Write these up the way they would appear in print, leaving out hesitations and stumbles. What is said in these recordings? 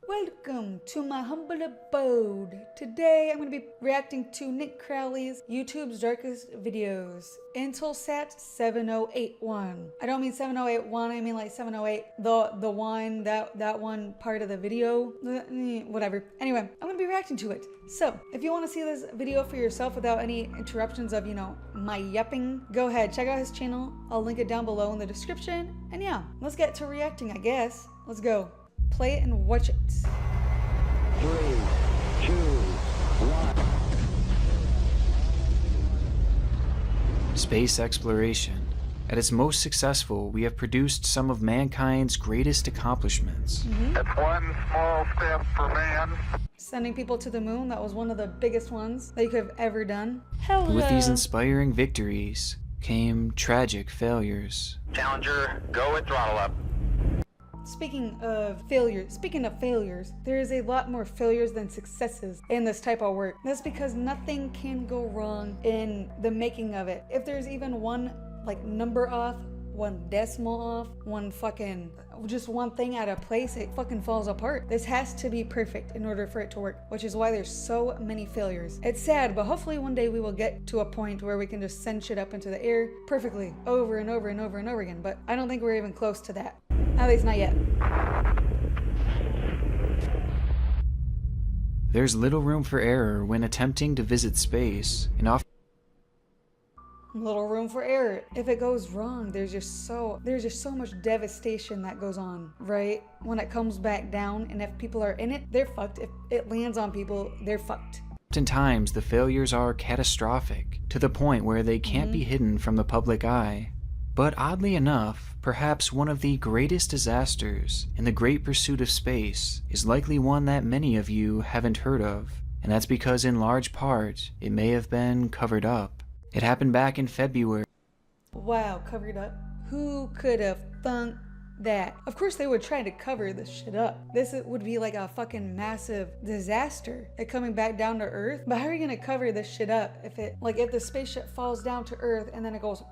Welcome to my humble abode. Today I'm going to be reacting to Nick Crowley's YouTube's darkest videos. Intelsat 7081. I don't mean 7081, I mean like 708. The one, that one part of the video. Whatever. Anyway, I'm going to be reacting to it. So, if you want to see this video for yourself without any interruptions of, my yapping, go ahead, check out his channel. I'll link it down below in the description. And yeah, let's get to reacting, I guess. Let's go. Play it and watch it. 3, 2, 1. Space exploration. At its most successful, we have produced some of mankind's greatest accomplishments. It's one small step for man. Sending people to the moon, that was one of the biggest ones that you could have ever done. Hello. With these inspiring victories came tragic failures. Challenger, go with throttle up. Speaking of failures, there is a lot more failures than successes in this type of work. That's because nothing can go wrong in the making of it. If there's even one number off, one decimal off, just one thing out of place, it fucking falls apart. This has to be perfect in order for it to work, which is why there's so many failures. It's sad, but hopefully one day we will get to a point where we can just send shit up into the air perfectly over and over and over and over again, but I don't think we're even close to that. At least not yet. There's little room for error when attempting to visit space, and often Little room for error. If it goes wrong, there's just so much devastation that goes on, right? When it comes back down, and if people are in it, they're fucked. If it lands on people, they're fucked. oftentimes the failures are catastrophic, to the point where they can't be hidden from the public eye. But oddly enough, perhaps one of the greatest disasters in the great pursuit of space is likely one that many of you haven't heard of, and that's because in large part, it may have been covered up. It happened back in February. Wow, covered up? Who could have thunk that? Of course they would try to cover this shit up. This would be like a fucking massive disaster, it coming back down to Earth. But how are you gonna cover this shit up if the spaceship falls down to Earth and then it goes...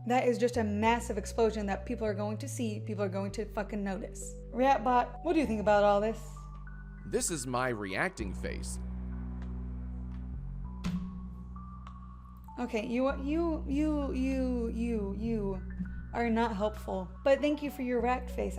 That is just a massive explosion that people are going to see, people are going to fucking notice. Reactbot, what do you think about all this? This is my reacting face. Okay, you are not helpful. But thank you for your react face.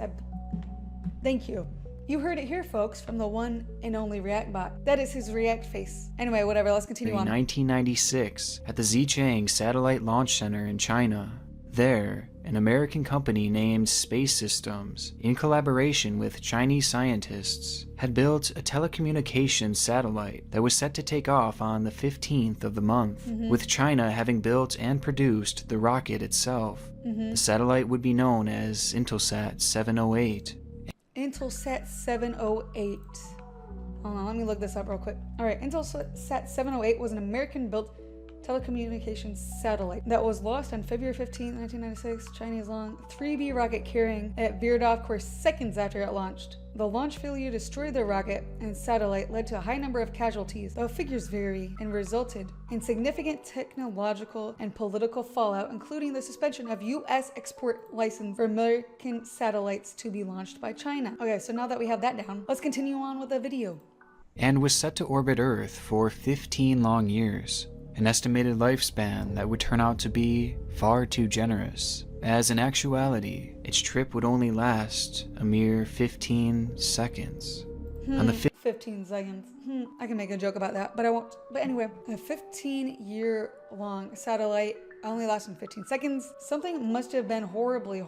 Thank you. You heard it here, folks, from the one and only Reactbot. That is his react face. Anyway, whatever, let's continue on. In 1996, at the Xichang Satellite Launch Center in China. There, an American company named Space Systems, in collaboration with Chinese scientists, had built a telecommunications satellite that was set to take off on the 15th of the month, with China having built and produced the rocket itself. The satellite would be known as Intelsat 708. Intelsat 708. Hold on, let me look this up real quick. Alright, Intelsat 708 was an American-built telecommunications satellite that was lost on February 15, 1996. Chinese long 3B rocket carrying it veered off course seconds after it launched. The launch failure destroyed the rocket and satellite, led to a high number of casualties, though figures vary, and resulted in significant technological and political fallout, including the suspension of U.S. export license for American satellites to be launched by China. Okay, so now that we have that down, let's continue on with the video. And was set to orbit Earth for 15 long years, an estimated lifespan that would turn out to be far too generous, as in actuality, its trip would only last a mere 15 seconds. On the 15 seconds. I can make a joke about that, but I won't. But anyway, a 15-year-long satellite only lasting 15 seconds. Something must have been horribly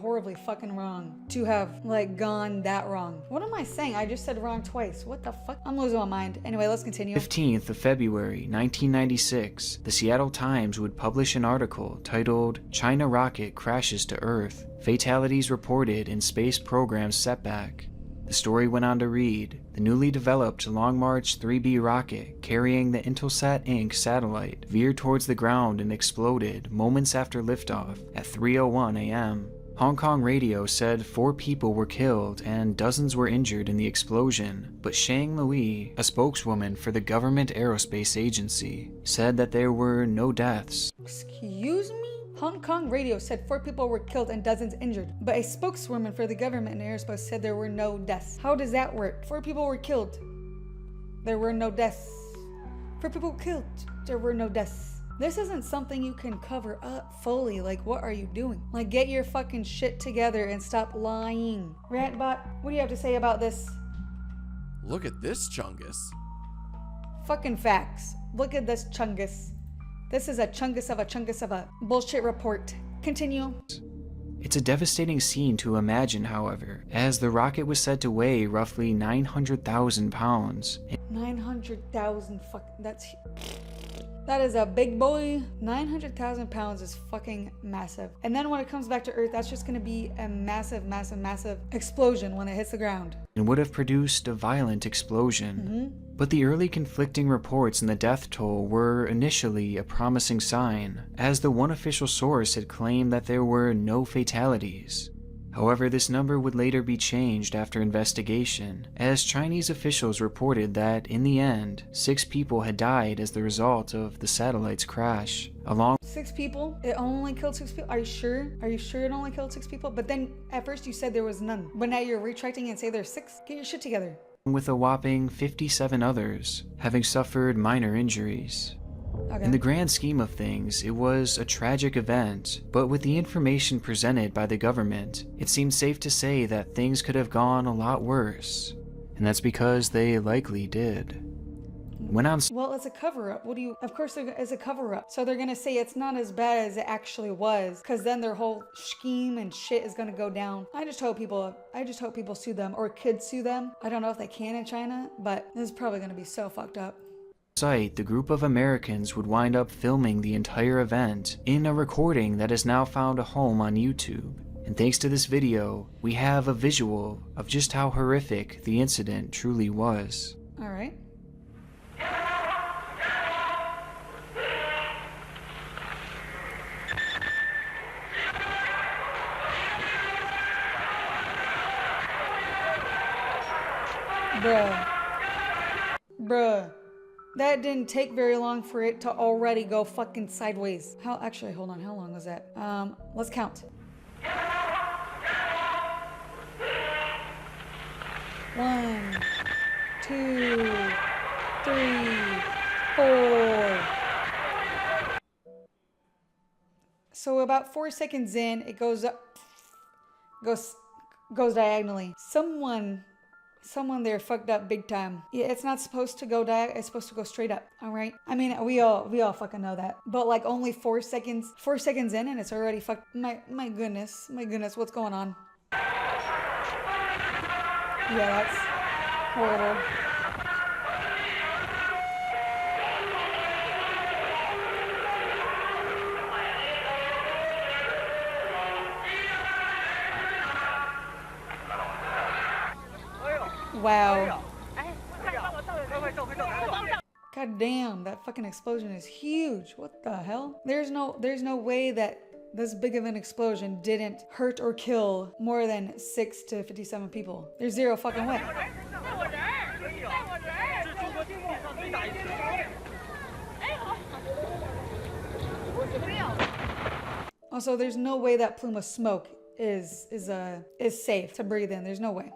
fucking wrong to have gone that wrong. What am I saying? I just said wrong twice. What the fuck? I'm losing my mind. Anyway, let's continue. 15th of February, 1996, the Seattle Times would publish an article titled "China Rocket Crashes to Earth. Fatalities Reported in Space Program Setback." The story went on to read, the newly developed Long March 3B rocket carrying the Intelsat Inc. satellite veered towards the ground and exploded moments after liftoff at 3:01 a.m. Hong Kong radio said 4 people were killed and dozens were injured in the explosion, but Shang Lui, a spokeswoman for the government aerospace agency, said that there were no deaths. Excuse me? Hong Kong radio said 4 people were killed and dozens injured, but a spokeswoman for the government in airspace said there were no deaths. How does that work? 4 people were killed. There were no deaths. 4 people killed. There were no deaths. This isn't something you can cover up fully. Like, what are you doing? Like, get your fucking shit together and stop lying. Ratbot, what do you have to say about this? Look at this chungus. Fucking facts. Look at this chungus. This is a chungus of a bullshit report. Continue. It's a devastating scene to imagine, however, as the rocket was said to weigh roughly 900,000 pounds. 900,000 that is a big boy. 900,000 pounds is fucking massive. And then when it comes back to Earth, that's just gonna be a massive explosion when it hits the ground. And would have produced a violent explosion. But the early conflicting reports in the death toll were initially a promising sign, as the one official source had claimed that there were no fatalities. However, this number would later be changed after investigation, as Chinese officials reported that, in the end, 6 people had died as the result of the satellite's crash, along 6 people? It only killed 6 people? Are you sure? Are you sure it only killed 6 people? But then, at first you said there was none. But now you're retracting and say there's 6? Get your shit together. with a whopping 57 others having suffered minor injuries. Okay. In the grand scheme of things, it was a tragic event, but with the information presented by the government, it seems safe to say that things could have gone a lot worse. And that's because they likely did. Well, it's a cover-up. Of course it's a cover-up. So they're gonna say it's not as bad as it actually was, because then their whole scheme and shit is gonna go down. I just hope people sue them, or could sue them. I don't know if they can in China, but this is probably gonna be so fucked up. The group of Americans would wind up filming the entire event in a recording that has now found a home on YouTube. And thanks to this video, we have a visual of just how horrific the incident truly was. All right. Bruh. That didn't take very long for it to already go fucking sideways. Actually, hold on, how long was that? Let's count. 1, 2, 3, 4. So about 4 seconds in, it goes up, goes diagonally. Someone there fucked up big time. Yeah, it's not supposed to go it's supposed to go straight up, all right? I mean, we all fucking know that. But like only 4 seconds in and it's already fucked. My goodness, what's going on? Yeah, that's horrible. Wow. God damn, that fucking explosion is huge. What the hell? There's no way that this big of an explosion didn't hurt or kill more than 6 to 57 people. There's zero fucking way. Also, there's no way that plume of smoke is safe to breathe in. There's no way.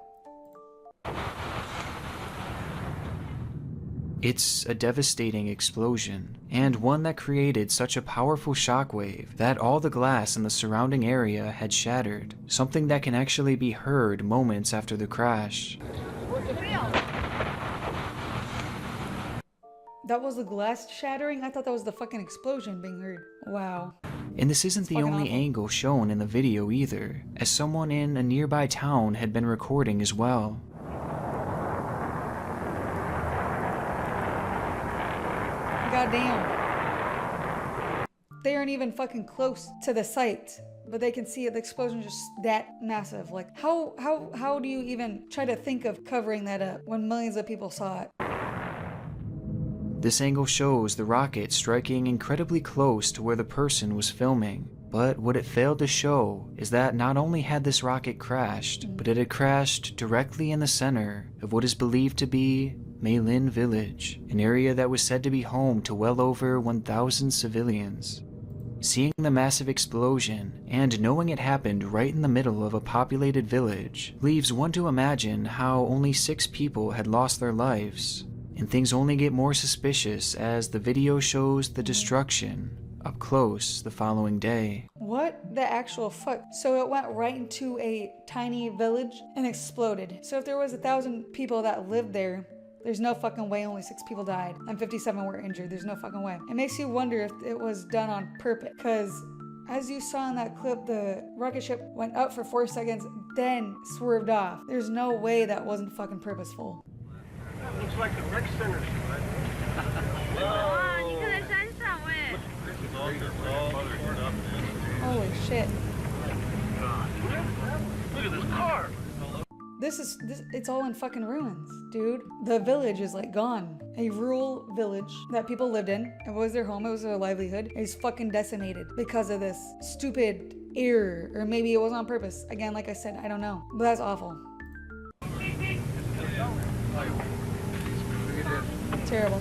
It's a devastating explosion, and one that created such a powerful shockwave that all the glass in the surrounding area had shattered, something that can actually be heard moments after the crash. That was the glass shattering? I thought that was the fucking explosion being heard. Wow. And this isn't the only angle shown in the video either, as someone in a nearby town had been recording as well. Goddamn. They aren't even fucking close to the site, but they can see it. The explosion just that massive. Like, how do you even try to think of covering that up when millions of people saw it? This angle shows the rocket striking incredibly close to where the person was filming. But what it failed to show is that not only had this rocket crashed, but it had crashed directly in the center of what is believed to be Maylin Village, an area that was said to be home to well over 1,000 civilians. Seeing the massive explosion and knowing it happened right in the middle of a populated village leaves one to imagine how only 6 people had lost their lives. And things only get more suspicious as the video shows the destruction up close the following day. What the actual fuck? So it went right into a tiny village and exploded. So if there was 1,000 people that lived there, there's no fucking way only 6 people died and 57 were injured. There's no fucking way. It makes you wonder if it was done on purpose. Because as you saw in that clip, the rocket ship went up for 4 seconds, then swerved off. There's no way that wasn't fucking purposeful. That looks like the rec center. 哇，你看在山上喂。 Holy shit. Look at this car. This it's all in fucking ruins, dude. The village is like gone. A rural village that people lived in. It was their home, it was their livelihood. It's fucking decimated because of this stupid error. Or maybe it was on purpose. Again, like I said, I don't know. But that's awful. Terrible.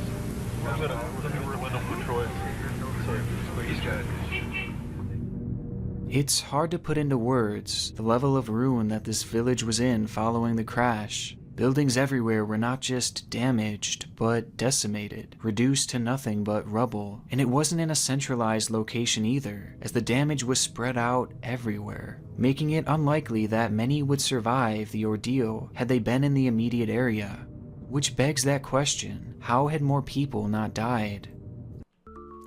It's hard to put into words the level of ruin that this village was in following the crash. Buildings everywhere were not just damaged, but decimated, reduced to nothing but rubble. And it wasn't in a centralized location either, as the damage was spread out everywhere, making it unlikely that many would survive the ordeal had they been in the immediate area. Which begs that question, how had more people not died?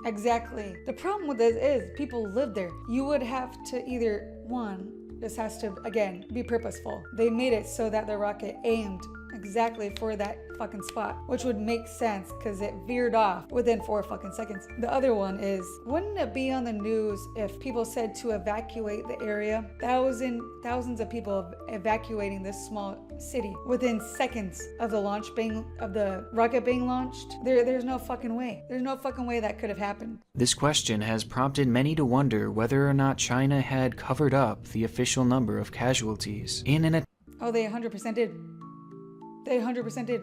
Exactly. The problem with this is people live there. You would have to either, one, this has to, again, be purposeful. They made it so that the rocket aimed exactly for that fucking spot, which would make sense because it veered off within 4 fucking seconds. The other one is, wouldn't it be on the news if people said to evacuate the area? Thousands of people evacuating this small city within seconds of the rocket being launched. There's no fucking way. There's no fucking way that could have happened. This question has prompted many to wonder whether or not China had covered up the official number of casualties in an Oh, they 100% did. They 100% did.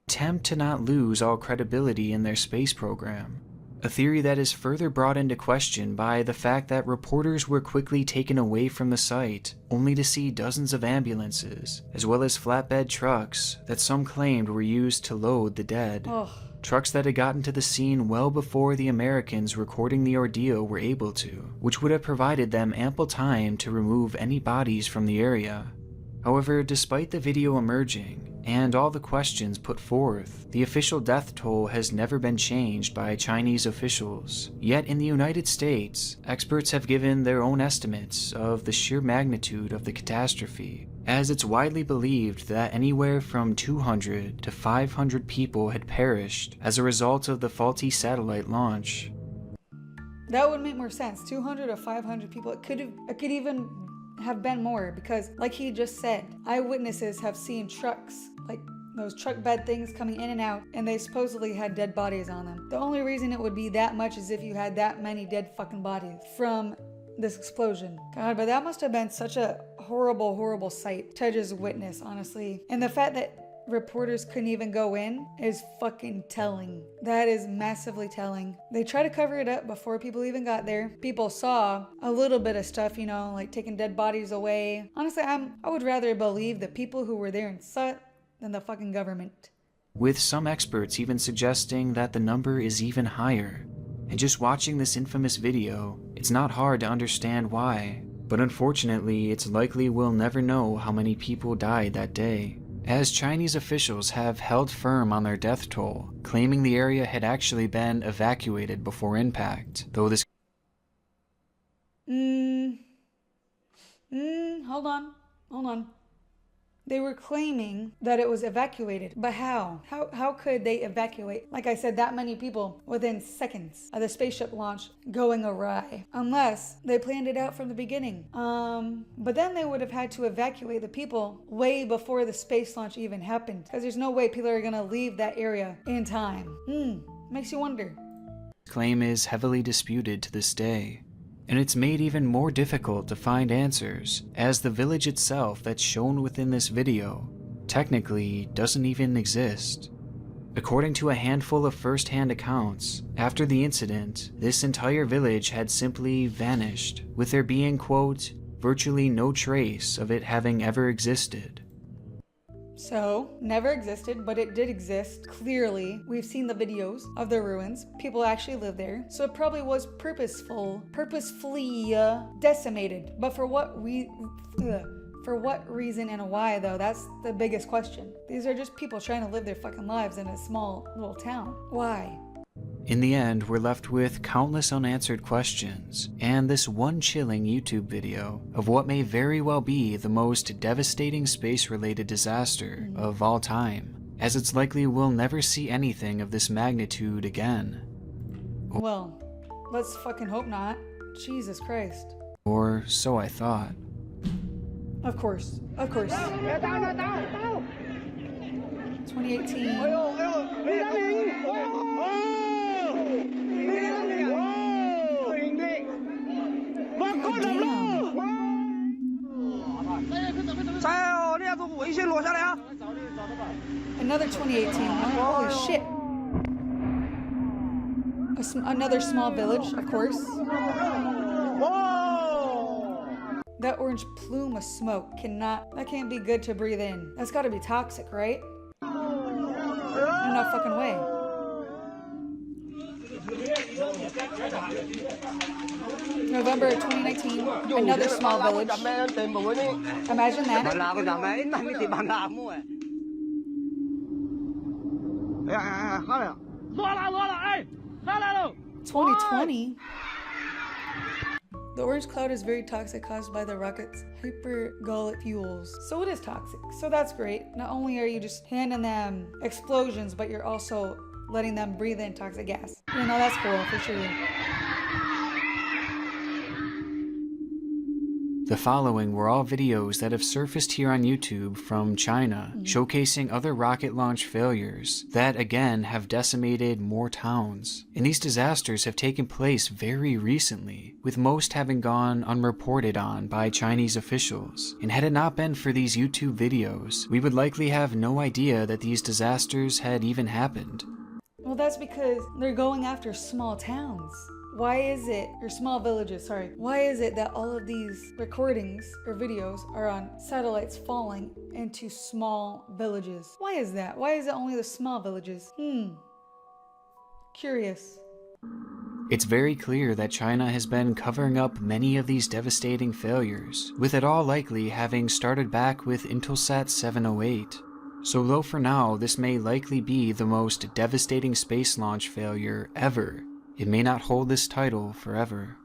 attempt to not lose all credibility in their space program. A theory that is further brought into question by the fact that reporters were quickly taken away from the site, only to see dozens of ambulances, as well as flatbed trucks that some claimed were used to load the dead. Oh. Trucks that had gotten to the scene well before the Americans recording the ordeal were able to, which would have provided them ample time to remove any bodies from the area. However, despite the video emerging, and all the questions put forth, the official death toll has never been changed by Chinese officials. Yet in the United States, experts have given their own estimates of the sheer magnitude of the catastrophe, as it's widely believed that anywhere from 200 to 500 people had perished as a result of the faulty satellite launch. That would make more sense. 200 or 500 people. It could even have been more because, like he just said, eyewitnesses have seen trucks, like those truck bed things coming in and out, and they supposedly had dead bodies on them. The only reason it would be that much is if you had that many dead fucking bodies from this explosion. God, but that must have been such a horrible, horrible sight to just witness, honestly. And the fact that reporters couldn't even go in is fucking telling. That is massively telling. They tried to cover it up before people even got there. People saw a little bit of stuff, you know, like taking dead bodies away. Honestly, I would rather believe the people who were there and saw it than the fucking government. With some experts even suggesting that the number is even higher. And just watching this infamous video, it's not hard to understand why. But unfortunately, it's likely we'll never know how many people died that day, as Chinese officials have held firm on their death toll, claiming the area had actually been evacuated before impact, though this Hold on. They were claiming that it was evacuated, but how? How could they evacuate, like I said, that many people within seconds of the spaceship launch going awry? Unless they planned it out from the beginning. But then they would have had to evacuate the people way before the space launch even happened, because there's no way people are gonna leave that area in time. Makes you wonder. claim is heavily disputed to this day. And it's made even more difficult to find answers, as the village itself that's shown within this video technically doesn't even exist. According to a handful of first-hand accounts, after the incident, this entire village had simply vanished, with there being, quote, virtually no trace of it having ever existed. So, never existed, but it did exist. Clearly, we've seen the videos of the ruins. People actually live there. So it probably was purposefully decimated. But for what reason and why, though? That's the biggest question. These are just people trying to live their fucking lives in a small little town. Why? In the end, we're left with countless unanswered questions, and this one chilling YouTube video of what may very well be the most devastating space-related disaster of all time, as it's likely we'll never see anything of this magnitude again. Well, let's fucking hope not. Jesus Christ. Or so I thought. Of course. 2018. Another 2018 one. Holy shit. Another small village, of course. That orange plume of smoke that can't be good to breathe in. That's gotta be toxic, right? No fucking way. November 2019, another small village. Imagine that. 2020. The orange cloud is very toxic, caused by the rocket's hypergolic fuels. So it is toxic. So that's great. Not only are you just handing them explosions, but you're also letting them breathe in toxic gas. You know, that's cool for sure. The following were all videos that have surfaced here on YouTube from China, showcasing other rocket launch failures that, again, have decimated more towns. And these disasters have taken place very recently, with most having gone unreported on by Chinese officials. And had it not been for these YouTube videos, we would likely have no idea that these disasters had even happened. Well, that's because they're going after small towns. Why is it, or small villages, sorry. Why is it that all of these recordings or videos are on satellites falling into small villages? Why is that? Why is it only the small villages? Curious. It's very clear that China has been covering up many of these devastating failures, with it all likely having started back with Intelsat 708. So though for now this may likely be the most devastating space launch failure ever, it may not hold this title forever.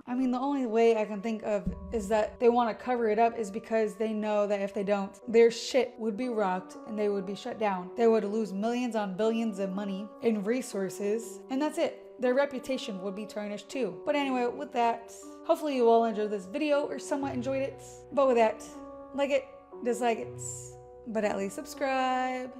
I mean, the only way I can think of is that they want to cover it up is because they know that if they don't, their shit would be rocked and they would be shut down. They would lose millions on billions of money in resources, and that's it. Their reputation would be tarnished too. But anyway, with that, hopefully you all enjoyed this video or somewhat enjoyed it. But with that, like it, dislike it, but at least subscribe.